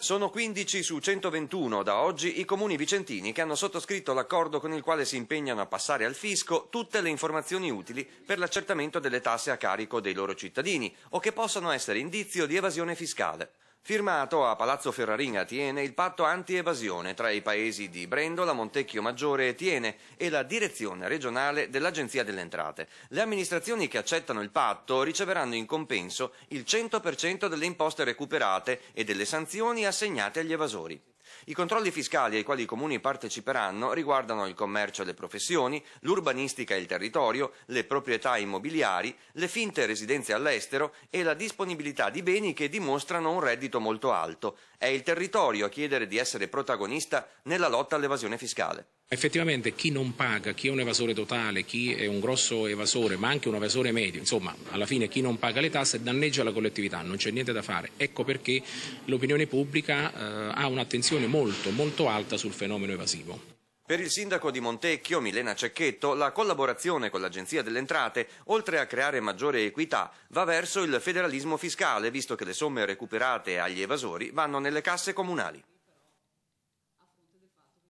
Sono 15 su 121 da oggi i comuni vicentini che hanno sottoscritto l'accordo con il quale si impegnano a passare al fisco tutte le informazioni utili per l'accertamento delle tasse a carico dei loro cittadini o che possano essere indizio di evasione fiscale. Firmato a Palazzo Ferrarin a Thiene il patto anti-evasione tra i paesi di Brendola, Montecchio Maggiore e Thiene e la direzione regionale dell'Agenzia delle Entrate. Le amministrazioni che accettano il patto riceveranno in compenso il 100% delle imposte recuperate e delle sanzioni assegnate agli evasori. I controlli fiscali ai quali i comuni parteciperanno riguardano il commercio e le professioni, l'urbanistica e il territorio, le proprietà immobiliari, le finte residenze all'estero e la disponibilità di beni che dimostrano un reddito molto alto. È il territorio a chiedere di essere protagonista nella lotta all'evasione fiscale. Effettivamente chi non paga, chi è un evasore totale, chi è un grosso evasore ma anche un evasore medio, insomma alla fine chi non paga le tasse danneggia la collettività, non c'è niente da fare. Ecco perché l'opinione pubblica ha un'attenzione molto alta sul fenomeno evasivo. Per il sindaco di Montecchio, Milena Cecchetto, la collaborazione con l'Agenzia delle Entrate, oltre a creare maggiore equità, va verso il federalismo fiscale, visto che le somme recuperate agli evasori vanno nelle casse comunali.